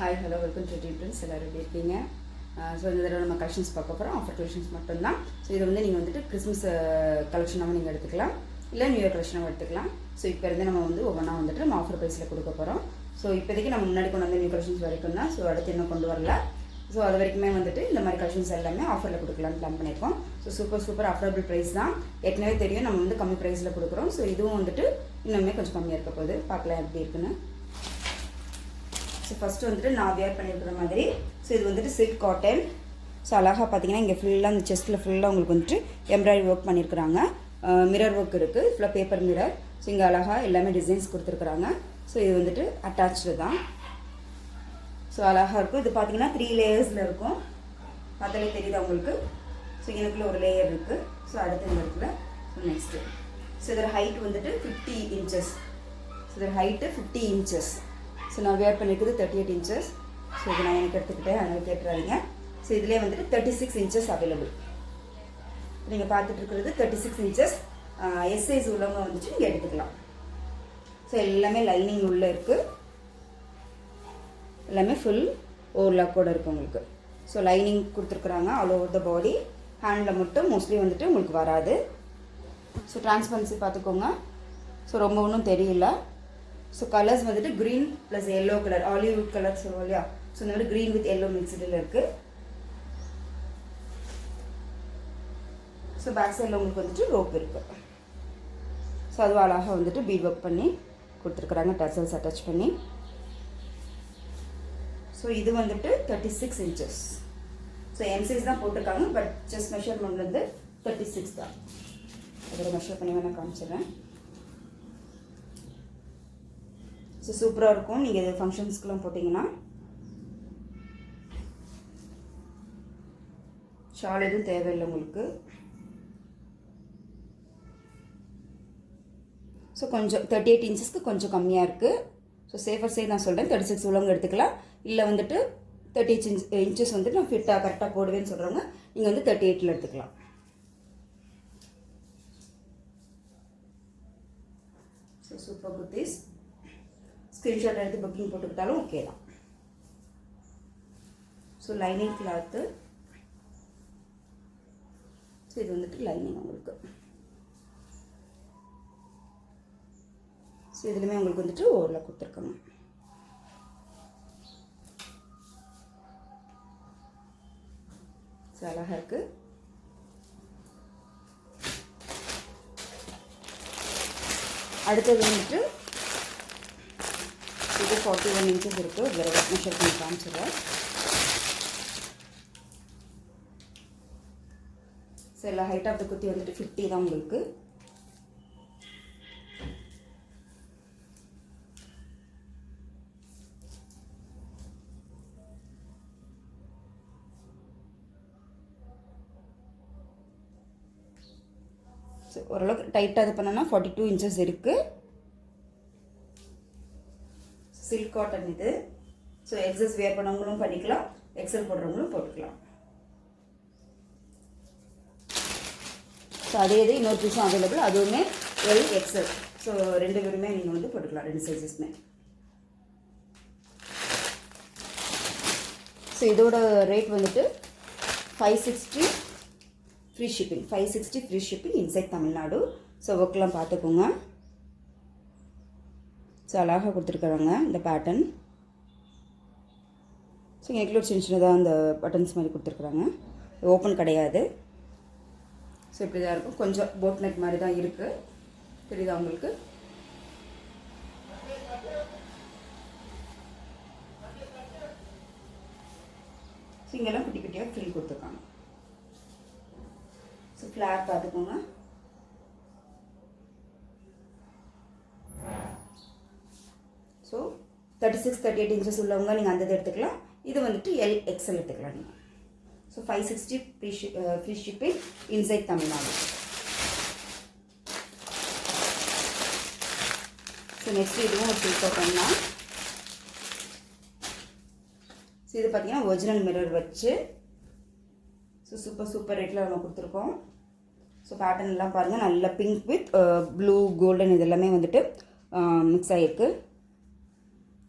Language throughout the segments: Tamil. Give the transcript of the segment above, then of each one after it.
Hi hello welcome to team friends. எல்லோரும் எப்படி இருக்கீங்க? ஸோ இந்த தடவை நம்ம கலெக்ஷன்ஸ் பார்க்க போகிறோம். ஆஃபர் கலெக்ஷன்ஸ் மட்டும்தான். ஸோ இது வந்து நீங்கள் வந்துட்டு கிறிஸ்மஸ் கலெக்ஷனாகவும் நீங்கள் எடுத்துக்கலாம், இல்லை நியூ இயர் கலெக்ஷனாகவும் எடுத்துக்கலாம். ஸோ இப்போ இருந்து நம்ம வந்து ஒவ்வொன்றா வந்துட்டு நம்ம ஆஃபர் ப்ரைஸில் கொடுக்க போகிறோம். ஸோ இப்போதைக்கு நம்ம முன்னாடி கொண்டு வந்த நியூ கலெக்ஷன்ஸ் வரைக்கும் தான். ஸோ அடுத்து இன்னும் கொண்டு வரல. ஸோ அது வரைக்குமே வந்துட்டு இந்த மாதிரி கலெக்ஷன்ஸ் எல்லாமே ஆஃபரில் கொடுக்கலான்னு பிளான் பண்ணியிருக்கோம். ஸோ சூப்பர் அஃபோர்டபுள் ப்ரைஸ் தான். ஏற்கனவே தெரியும் நம்ம வந்து கம்மி ப்ரைஸில் கொடுக்குறோம். ஸோ இதுவும் வந்துட்டு இன்னுமே கொஞ்சம் கம்மியாக இருக்க போகுது. பார்க்கலாம் எப்படி இருக்குன்னு. ஸோ ஃபஸ்ட்டு வந்துட்டு நான் வேர் பண்ணியிருக்கிற மாதிரி. ஸோ இது வந்துட்டு சில்க் காட்டன். ஸோ அழகாக பார்த்தீங்கன்னா இங்கே ஃபுல்லாக அந்த செஸ்ட்டில் ஃபுல்லாக உங்களுக்கு வந்துட்டு எம்ப்ராய்டரி ஒர்க் பண்ணியிருக்கிறாங்க. மிரர் ஒர்க் இருக்குது, ஃபுல்லாக பேப்பர் மிரர். ஸோ இங்கே அழகாக எல்லாமே டிசைன்ஸ் கொடுத்துருக்குறாங்க. ஸோ இது வந்துட்டு அட்டாச்சு தான். ஸோ அழகாக இருக்கும். இது பார்த்தீங்கன்னா 3 லேயர்ஸில் இருக்கும். பார்த்தாலே தெரியுது உங்களுக்கு. ஸோ எனக்குள்ள ஒரு லேயர் இருக்குது. ஸோ அடுத்த இந்த இடத்துல ஸோ நெக்ஸ்ட்டு ஸோ இதோட ஹைட் வந்துட்டு 50 இன்ச்சஸ். ஸோ இதோட ஹைட்டு 50 இன்ச்சஸ். ஸோ நான் வேர் பண்ணியிருக்குது 38 இன்ச்சஸ். ஸோ இது நான் எனக்கு எடுத்துக்கிட்டேன், அதனால் கேட்டுறாதீங்க. ஸோ இதிலே வந்துட்டு 36 இன்ச்சஸ் அவைலபிள். நீங்கள் பார்த்துட்டு இருக்கிறது 36 இன்ச்சஸ். எஸ் சைஸ் உள்ளவங்க வந்துட்டு நீங்கள் எடுத்துக்கலாம். ஸோ எல்லாமே லைனிங் உள்ளே இருக்குது. எல்லாமே ஃபுல் ஓவர்லாக்கோடு இருக்குது உங்களுக்கு. ஸோ லைனிங் கொடுத்துருக்குறாங்க all over the body. Handle மட்டும் மோஸ்ட்லி வந்துட்டு உங்களுக்கு வராது. ஸோ டிரான்ஸ்பரன்சி பார்த்துக்கோங்க. ஸோ ரொம்ப ஒன்றும் தெரியல. ஸோ கலர்ஸ் வந்துட்டு green plus yellow colour, olive colour சொல்லுவோம் இல்லையா. ஸோ இந்த மாதிரி க்ரீன் வித் எல்லோ மிக்ஸ்டில் இருக்குது. ஸோ பேக் சைடில் உங்களுக்கு வந்துட்டு ரோப் இருக்குது. ஸோ அதுவும் அழகாக வந்துட்டு பீட் ஒர்க் பண்ணி கொடுத்துருக்குறாங்க, டசல்ஸ் அட்டாச் பண்ணி. ஸோ இது வந்துட்டு 36 இன்ச்சஸ். ஸோ எம் சைஸ் தான் போட்டிருக்காங்க, பட் ஜஸ்ட் மெஷர்மெண்ட் வந்து 36 தான். அதோட மெஷர் பண்ணி வேணால் காமிச்சிடுறேன். ஸோ சூப்பராக இருக்கும். நீங்கள் இது ஃபங்க்ஷன்ஸ்க்கெலாம் போட்டிங்கன்னா. ஷால் எதுவும் தேவையில்லை உங்களுக்கு. ஸோ கொஞ்சம் 38 இன்ச்சஸ்க்கு கொஞ்சம் கம்மியாக இருக்குது. ஸோ சேஃபர் சைடு நான் சொல்கிறேன், 36 உள்ளவங்க எடுத்துக்கலாம். இல்லை வந்துட்டு 38 இன்ச்சஸ் வந்துட்டு நான் ஃபிட்டாக கரெக்டாக போடுவேன்னு சொல்கிறவங்க நீங்கள் வந்து 38 எடுத்துக்கலாம். So super kurtis. ஸ்க்ரீன்ஷாட் எடுத்து புக்கிங் போட்டுக்கிட்டாலும் ஓகே தான். So lining cloth. ஸோ இது வந்துட்டு லைனிங் உங்களுக்கு. ஸோ இதுலேயுமே உங்களுக்கு வந்துட்டு ஓவரில் கொடுத்துருக்காங்க. ஸோ அழகாக இருக்குது. அடுத்தது வந்துட்டு இது 41 இன்ச்சஸ் இருக்குது. ஒரு தடவை மெஷர் பண்ணி காமிச்சிடுறேன். ஸோ எல்லா ஹைட் ஆஃப் த குர்த்தி வந்துட்டு 50 தான் உங்களுக்கு. ஸோ ஓரளவுக்கு டைட்டாக இது பண்ணோன்னா 42 இன்ச்சஸ் இருக்குது. சில்க் காட்டன் இது. ஸோ எக்ஸஸ் வேர் பண்ணவங்களும் பண்ணிக்கலாம், எக்ஸல் போடுறவங்களும் போட்டுக்கலாம். ஸோ அதே இது இன்னொரு பீஸும் அவைலபிள், அதுவுமே எல் எக்ஸல். ஸோ ரெண்டு பேருமே நீங்கள் வந்து போட்டுக்கலாம், ரெண்டு சைஸஸ்மே. ஸோ இதோட ரேட் வந்துட்டு 560 free shipping. 560 free shipping inside Tamil Nadu. So ஒர்க்லாம் பார்த்துக்கோங்க. ஸோ அழகாக கொடுத்துருக்குறாங்க இந்த பேட்டர்ன். ஸோ நெக்லோட் சின்னதாக அந்த பட்டன்ஸ் மாதிரி கொடுத்துருக்குறாங்க. ஓப்பன் கிடையாது. ஸோ இப்படி தான் இருக்கும். கொஞ்சம் போட் நெக் மாதிரி தான் இருக்குது. தெரியுதா உங்களுக்கு? ஸோ இங்கெல்லாம் குட்டி குட்டியாக ஃபில் கொடுத்துருக்காங்க. ஸோ ஃப்ளார் பார்த்துக்கோங்க. ஸோ 36 38 இன்ச்சஸ் உள்ளவங்க நீங்கள் அந்த இது எடுத்துக்கலாம். இது வந்துட்டு எல் எக்ஸல் எடுத்துக்கலாம் நீங்கள். So 560 free shipping inside Tamil Nadu. So next இதுவும் ஒரு சில்க் காட்டன் தான். ஸோ இது பார்த்தீங்கன்னா ஒரிஜினல் மிரர் வச்சு ஸோ சூப்பர் ரேட்டில் நம்ம கொடுத்துருக்கோம். ஸோ பேட்டர்ன் எல்லாம் பாருங்கள், நல்ல பிங்க் வித் ப்ளூ கோல்டன் இது எல்லாமே வந்துட்டு மிக்ஸ் ஆகிருக்கு.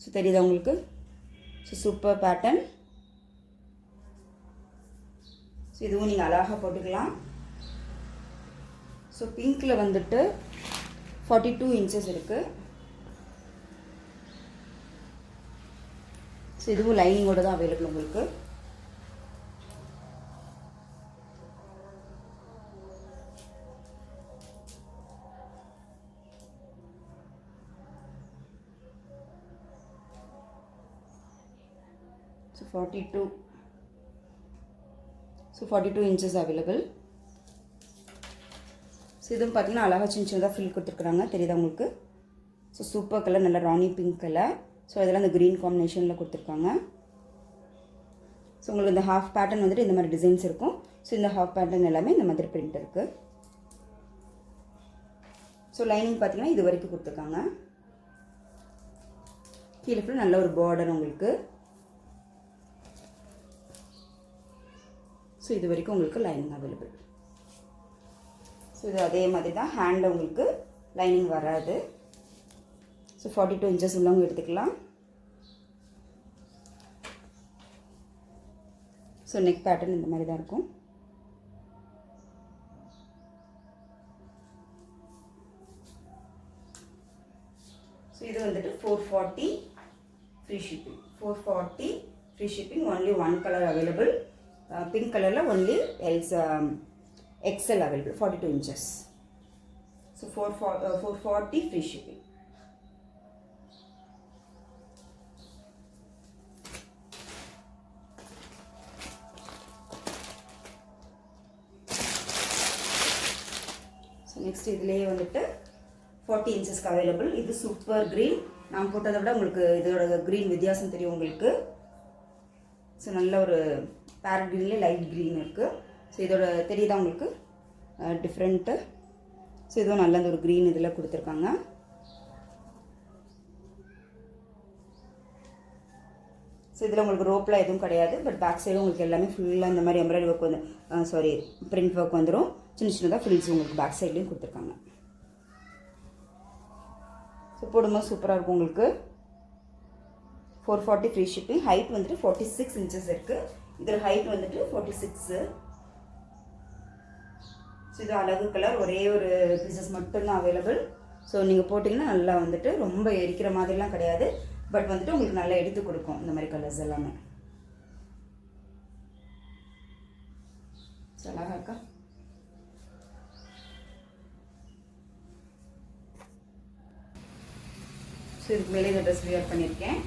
ஸோ தெரியுதா உங்களுக்கு? So super pattern. ஸோ இதுவும் நீங்கள் அழகாக போட்டுக்கலாம். ஸோ பிங்க்கில் வந்துட்டு 42 இன்ச்சஸ் இருக்குது. ஸோ இதுவும் லைனிங்கோட தான் அவைலபிள் உங்களுக்கு. So 42 inches available. ஸோ இதுவும் பார்த்தீங்கன்னா அழகாக சின்ன சின்னதாக ஃபில் கொடுத்துருக்குறாங்க, தெரியுதா உங்களுக்கு? ஸோ சூப்பர் கலர், நல்ல ராணி பிங்க் கலர். ஸோ இதெல்லாம் அந்த க்ரீன் காம்பினேஷனில் கொடுத்துருக்காங்க. ஸோ உங்களுக்கு இந்த ஹாஃப் பேட்டர்ன் வந்துட்டு இந்த மாதிரி டிசைன்ஸ் இருக்கும். ஸோ இந்த ஹாஃப் பேட்டர்ன் எல்லாமே இந்த மாதிரி பிரிண்ட் இருக்குது. ஸோ லைனிங் பார்த்தீங்கன்னா இது வரைக்கும் கொடுத்துருக்காங்க. கீழே ஃபுல் நல்ல ஒரு பார்டர் உங்களுக்கு. ஸோ இது வரைக்கும் உங்களுக்கு லைனிங் அவைலபிள். ஸோ இது அதே மாதிரி தான், ஹேண்டில் உங்களுக்கு லைனிங் வராது. ஸோ 42 இன்ச்சஸ் உள்ளவங்க எடுத்துக்கலாம். ஸோ நெக் பேட்டர்ன் இந்த மாதிரி தான் இருக்கும். ஸோ இது வந்துட்டு 440 free shipping. 440 free shipping. Only one colour available. Pink கலரில் only XL available, 42 inches. So 440 free shipping. So next இதுலயே வந்துட்டு 40 inches available. இது சூப்பர் green. நான் போட்டதை விட உங்களுக்கு இதோட green வித்தியாசம் தெரியும் உங்களுக்கு. ஸோ நல்ல ஒரு பேரட் க்ரீன்லேயே லைட் க்ரீன் இருக்குது. ஸோ இதோட தெரியுதா உங்களுக்கு டிஃப்ரெண்ட்டு? ஸோ இதுவும் நல்ல அந்த ஒரு க்ரீன் இதில் கொடுத்துருக்காங்க. ஸோ இதில் உங்களுக்கு ரோப்லாம் எதுவும் கிடையாது. பட் பேக் சைடும் உங்களுக்கு எல்லாமே ஃபுல்லாக இந்த மாதிரி எம்ப்ராய்டரி ஒர்க் வந்து பிரிண்ட் ஒர்க் வந்துடும். சின்ன சின்னதாக ஃப்ரில்ஸ் உங்களுக்கு பேக் சைட்லேயும் கொடுத்துருக்காங்க. ஸோ போடும்போது சூப்பராக இருக்கும் உங்களுக்கு. 440 ஃப்ரீ ஷிப்பிங். ஹைட் வந்துட்டு 46 இன்ச்சஸ் இருக்குது. இதோட ஹைட் வந்துட்டு 46. ஸோ இது அழகு கலர், ஒரே ஒரு பீசஸ் மட்டும்தான் அவைலபிள். ஸோ நீங்கள் போட்டிங்கன்னா நல்லா வந்துட்டு ரொம்ப எரிக்கிற மாதிரிலாம் கிடையாது. பட் வந்துட்டு உங்களுக்கு நல்லா எடுத்து கொடுக்கும் இந்த மாதிரி கலர்ஸ் எல்லாமே. ஸோ அழகாக இருக்கா? ஸோ இதுக்கு மேலே இந்த ட்ரெஸ் வியர் பண்ணியிருக்கேன்.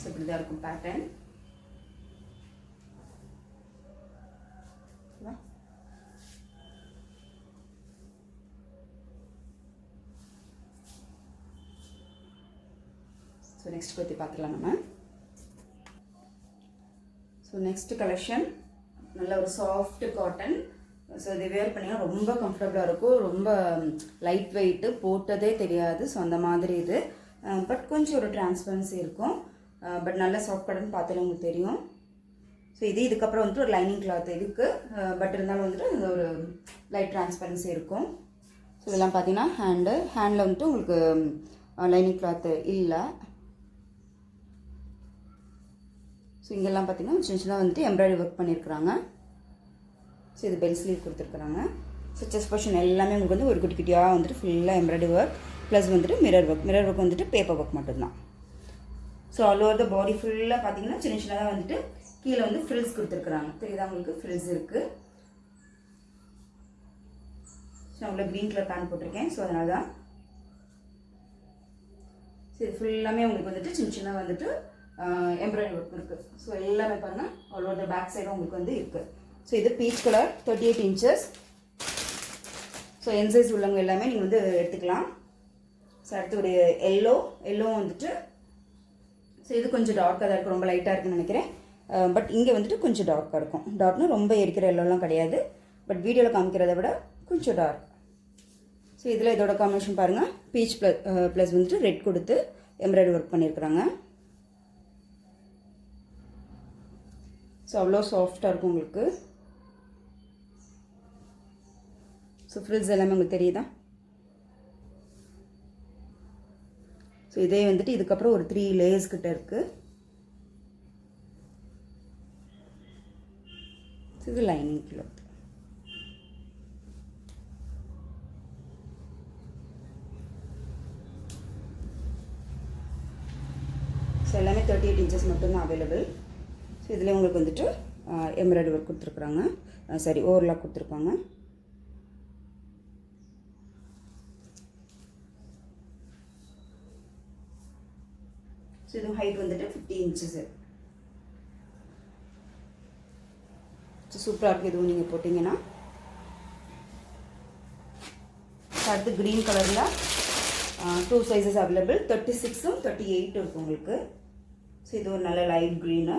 ஸோ இப்படி தான் இருக்கும் பேட்டர்ன். ஸோ நெக்ஸ்ட் பற்றி பார்த்துக்கலாம் நம்ம. ஸோ நெக்ஸ்ட் கலெக்ஷன் நல்ல ஒரு சாஃப்ட் காட்டன். ஸோ இது வேர் பண்ணிங்கன்னா ரொம்ப கம்ஃபர்டபுளாக இருக்கும். ரொம்ப லைட் வெயிட்டு, போட்டதே தெரியாது. ஸோ அந்த மாதிரி இது. பட் கொஞ்சம் ஒரு டிரான்ஸ்பரன்சி இருக்கும். பட் நல்ல சாஃப்ட் காட்டன் பார்த்தாலே உங்களுக்கு தெரியும். ஸோ இதுக்கப்புறம் வந்துட்டு ஒரு லைனிங் கிளாத் இருக்குது. பட் இருந்தாலும் வந்துட்டு அந்த ஒரு லைட் டிரான்ஸ்பரன்சி இருக்கும். ஸோ இதெல்லாம் பார்த்தீங்கன்னா ஹேண்டில் வந்துட்டு உங்களுக்கு லைனிங் கிளாத்து இல்லை. ஸோ இங்கெல்லாம் பார்த்தீங்கன்னா சின்ன சின்ன வந்துட்டு எம்ப்ராய்டரி ஒர்க் பண்ணியிருக்கிறாங்க. ஸோ இது பெல் ஸ்லீவ் கொடுத்துருக்குறாங்க. ஸோ செஸ்ட் போர்ஷன் எல்லாமே உங்களுக்கு வந்து ஒரு குட்டி குட்டியாக வந்துட்டு ஃபுல்லாக எம்ப்ராய்டரி ஒர்க் ப்ளஸ் வந்துட்டு மிரர் ஒர்க் வந்துட்டு பேப்பர் ஒர்க் மட்டும்தான். ஸோ ஆல் ஓவர் த பாடி ஃபுல்லாக பார்த்தீங்கன்னா சின்ன சின்னதாக வந்துட்டு கீழே வந்து ஃப்ரில்ஸ் கொடுத்துருக்குறாங்க. தெரியுதா உங்களுக்கு? ஃப்ரில்ஸ் இருக்குது. ஸோ நான் உள்ள க்ரீன் கலர் பேண்ட் போட்டிருக்கேன். ஸோ அதனால தான். ஸோ இது ஃபுல்லாமே உங்களுக்கு வந்துட்டு சின்ன சின்ன வந்துட்டு எம்ப்ராய்டரி ஒர்க் இருக்குது. ஸோ எல்லாமே பாருங்கள் ஆல் ஓவர் த பேக் சைடும் உங்களுக்கு வந்து இருக்குது. ஸோ இது பீச் கலர் 38 இன்ச்சஸ். ஸோ என் சைஸ் உள்ளவங்க எல்லாமே நீங்கள் வந்து எடுத்துக்கலாம். ஸோ அடுத்து ஒரு எல்லோ வந்துட்டு ஸோ இது கொஞ்சம் டார்க்காக தான் இருக்கும். ரொம்ப லைட்டாக இருக்குன்னு நினைக்கிறேன். பட் இங்கே வந்துட்டு கொஞ்சம் டார்க்காக இருக்கும். டார்க்னா ரொம்ப எரிக்கிற எல்லோலாம் கிடையாது. பட் வீடியோவில் காமிக்கிறத விட கொஞ்சம் டார்க். ஸோ இதில் இதோட காம்பினேஷன் பாருங்கள். பீச் ப்ளஸ் வந்துட்டு ரெட் கொடுத்து எம்ப்ராய்டரி ஒர்க் பண்ணியிருக்கிறாங்க. ஸோ அவ்வளோ சாஃப்டாக இருக்கும் உங்களுக்கு. ஸோ ஃப்ரில்ஸ் எல்லாமே உங்களுக்கு தெரியுதா? ஸோ இதே வந்துட்டு இதுக்கப்புறம் ஒரு 3 லேயர்ஸ் கிட்ட இருக்குது. இது லைனிங் கிளாத். ஸோ எல்லாமே 38 இன்ச்சஸ் மட்டும்தான் அவைலபிள். ஸோ இதில் உங்களுக்கு வந்துட்டு எம்ப்ராய்டரி ஒர்க் கொடுத்துருக்குறாங்க, சாரி ஓவர்லாக் கொடுத்துருக்காங்க. ஸோ இது ஹைட் வந்துட்டு 50 இன்ச்சஸ். ஸோ சூப்பராக இருக்குது. இதுவும் நீங்கள் போட்டிங்கன்னா. அடுத்து க்ரீன் கலரில் 2 சைஸஸ் அவைலபிள், 36ம் 38 இருக்கும் உங்களுக்கு. ஸோ இது ஒரு நல்ல லைட் க்ரீனு.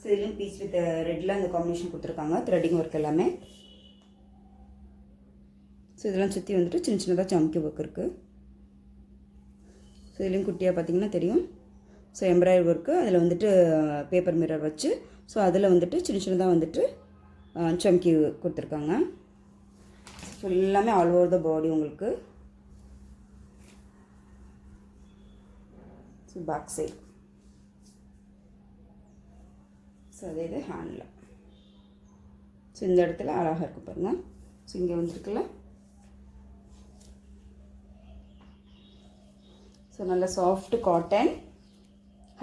ஸோ இதுலேயும் பீச் வித் ரெட்டில் அந்த காம்பினேஷன் கொடுத்துருக்காங்க, த்ரெட்டிங் ஒர்க் எல்லாமே. ஸோ இதெல்லாம் சுற்றி வந்துட்டு சின்ன சின்னதாக சம்கி ஒர்க் இருக்குது. ஸோ இதுலேயும் குட்டியாக பார்த்தீங்கன்னா தெரியும். ஸோ எம்ப்ராய்டரி ஒர்க்கு அதில் வந்துட்டு பேப்பர் மிரர் வச்சு, ஸோ அதில் வந்துட்டு சின்ன சின்னதாக வந்துட்டு சம்கி கொடுத்துருக்காங்க. ஸோ எல்லாமே ஆல் ஓவர் த பாடி உங்களுக்கு. So back side. ஸோ அதே இது ஹேண்டில். ஸோ இந்த இடத்துல அழகாக இருக்குது பாருங்கள். ஸோ இங்கே வந்துருக்குல்ல. ஸோ நல்ல சாஃப்ட் காட்டன்,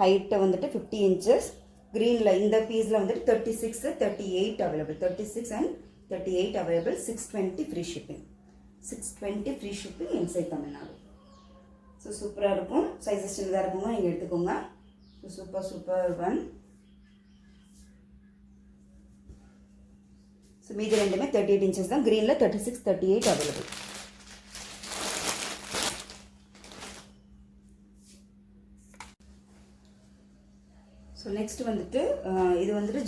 ஹைட்டை வந்துட்டு 50 இன்ச்சஸ். க்ரீனில் இந்த பீஸில் வந்துட்டு 36, 38 available, 36 and 38 available. 620 free shipping, 620 free shipping inside Tamil Nadu. So சூப்பராக இருக்கும். சைஸஸ் சின்னதாக இருக்குங்க, நீங்கள் எடுத்துக்கோங்க. So super one. ஸோ மீதி ரெண்டுமே 38 இன்ச்சஸ் தான். க்ரீனில் 36, 38 அவைலபிள். ஸோ நெக்ஸ்ட் வந்துட்டு இது வந்துட்டு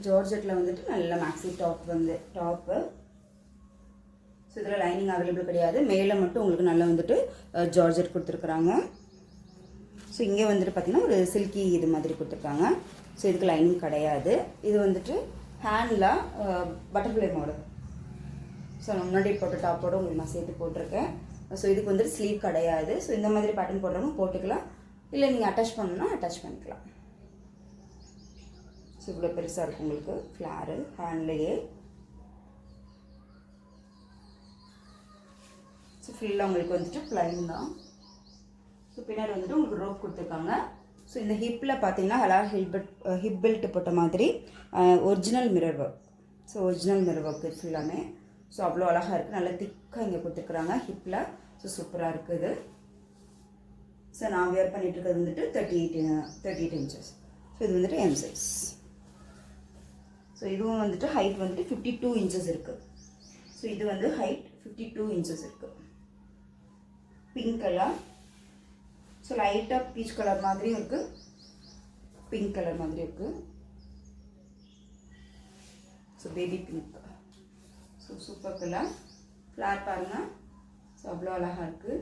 ஜார்ஜெட்டில் வந்துட்டு நல்ல மேக்ஸி டாப் வந்து டாப்பு. ஸோ இதில் லைனிங் அவைலபிள் கிடையாது, மேலே மட்டும் உங்களுக்கு நல்லா வந்துட்டு ஜார்ஜெட் கொடுத்துருக்குறாங்க. ஸோ இங்கே வந்துட்டு பார்த்திங்கன்னா ஒரு சில்கி இது மாதிரி கொடுத்துருக்காங்க. ஸோ இதுக்கு லைனிங் கிடையாது. இது வந்துட்டு ஹேண்டில் பட்டர்ஃப்ளை மாடல். ஸோ நான் முன்னாடி போட்ட டாப்போடு உங்களுக்கு நான் சேர்த்து போட்டிருக்கேன். ஸோ இதுக்கு வந்துட்டு ஸ்லீவ் கிடையாது. ஸோ இந்த மாதிரி பேட்டர்ன் போடுறவங்க போட்டுக்கலாம், இல்லை நீங்கள் அட்டாச் பண்ணணும்னா அட்டாச் பண்ணிக்கலாம். ஸோ இவ்வளோ பெருசாக இருக்கும் உங்களுக்கு ஃப்ளாரு ஹேண்ட்லேயே. ஸோ ஃபுல்லாக உங்களுக்கு வந்துட்டு ப்ளைன் தான். ஸோ பின்னாடி வந்துட்டு உங்களுக்கு ரோப் கொடுத்துருக்காங்க. ஸோ இந்த ஹிப்பில் பார்த்தீங்கன்னா அழகாக ஹிப் பெல்ட் போட்ட மாதிரி original mirror work. So original mirror work இது ஃபுல்லாமே. ஸோ அவ்வளோ அழகாக இருக்குது, நல்லா திக்காக இங்கே கொடுத்துருக்குறாங்க ஹிப்பில். ஸோ சூப்பராக இருக்குது. ஸோ நான் வேர் பண்ணிகிட்டு இருக்கிறது வந்துட்டு 38 இன்ச்சஸ். ஸோ இது வந்துட்டு எம் சைஸ். ஸோ இதுவும் வந்துட்டு ஹைட் வந்துட்டு 52 இன்ச்சஸ் இருக்குது. ஸோ இது வந்து ஹைட் 52 இன்ச்சஸ் இருக்குது. Pink colour. ஸோ லைட்டாக பீச் கலர் மாதிரியும் இருக்குது, பிங்க் கலர் மாதிரி இருக்குது. So baby pink. So super colour. Flare பாருங்கள். ஸோ அவ்வளோ அழகாக இருக்குது.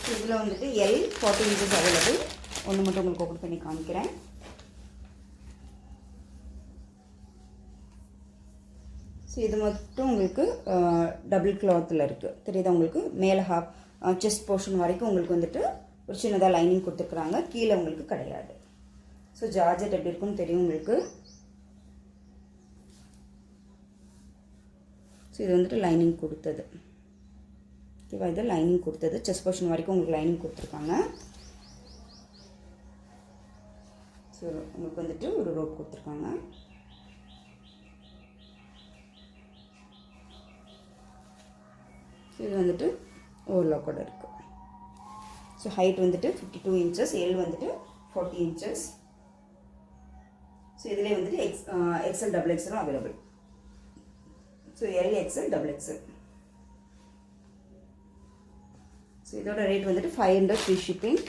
ஸோ இதில் வந்துட்டு L 40 இன்ச்சஸ் அவைலபிள். ஒன்று மட்டும் உங்களுக்கு ஓப்பன் பண்ணி காமிக்கிறேன். ஸோ இது மட்டும் உங்களுக்கு டபுள் கிளாத்தில் இருக்குது, தெரியுதா உங்களுக்கு. மேலே செஸ்ட் போர்ஷன் வரைக்கும் உங்களுக்கு வந்துட்டு ஒரு சின்னதாக லைனிங் கொடுத்துருக்குறாங்க, கீழே உங்களுக்கு கிடையாது. ஸோ ஜார்ஜெட் எப்படி இருக்குன்னு தெரியும் உங்களுக்கு. ஸோ இது வந்துட்டு லைனிங் கொடுத்தது, ஓகேவா. இது லைனிங் கொடுத்தது, செஸ்ட் போர்ஷன் வரைக்கும் உங்களுக்கு லைனிங் கொடுத்துருக்காங்க. ஸோ உங்களுக்கு வந்துட்டு ஒரு ரோப் கொடுத்துருக்காங்க. இது வந்துட்டு ஓவர்லாக்கோட இருக்குது. ஸோ ஹைட் வந்துட்டு 52 இன்ச்சஸ், எல் வந்துட்டு 40 இன்ச்சஸ். ஸோ இதிலே வந்துட்டு எக்ஸ்எல் டபுள் எக்ஸ்எலும் available. So L XL double XL. So இதோட ரேட் வந்துட்டு 500 ஃப்ரீ ஷிப்பிங்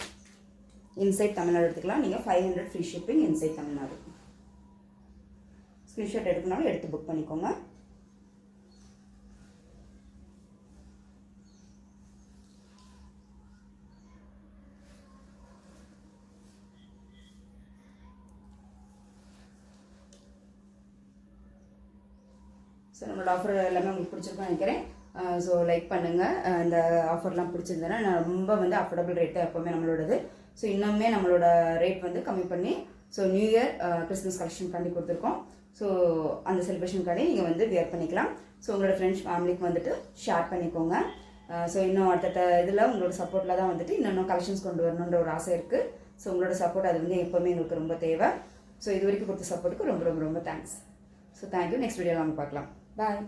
இன்சைட் தமிழ்நாடு எடுத்துக்கலாம். நீங்கள் 500 free shipping inside Tamil Nadu. Screenshot எடுக்கனாலும் எடுத்து புக் பண்ணிக்கோங்க. ஸோ நம்மளோட ஆஃபர் எல்லாமே உங்களுக்கு பிடிச்சிருக்குன்னு நினைக்கிறேன். ஸோ லைக் பண்ணுங்கள். இந்த ஆஃபர்லாம் பிடிச்சிருந்தேன்னா நான் ரொம்ப வந்து அஃபோர்டபுள் ரேட் தான் எப்போவுமே நம்மளோடது. ஸோ இன்னுமே நம்மளோட ரேட் வந்து கம்மி பண்ணி so new year Christmas collection கண்டி கொடுத்துருக்கோம். ஸோ அந்த செலிப்ரேஷனுக்காண்டி நீங்கள் வந்து வியர் பண்ணிக்கலாம். ஸோ உங்களோட ஃப்ரெண்ட்ஸ் ஃபேமிலிக்கு வந்துட்டு ஷேர் பண்ணிக்கோங்க. ஸோ இன்னும் அடுத்த இதில் உங்களோட சப்போர்ட்டில் தான் வந்துட்டு இன்னும் கலெக்ஷன்ஸ் கொண்டு வரணுன்ற ஒரு ஆசை இருக்குது. ஸோ உங்களோட சப்போர்ட் அது வந்து எப்போவுமே எங்களுக்கு ரொம்ப தேவை. ஸோ இது வரைக்கும் கொடுத்த சப்போர்ட்டுக்கு ரொம்ப ரொம்ப ரொம்ப தேங்க்ஸ். So thank you. நெக்ஸ்ட் வீடியோவில் நம்ம பார்க்கலாம். பாய்.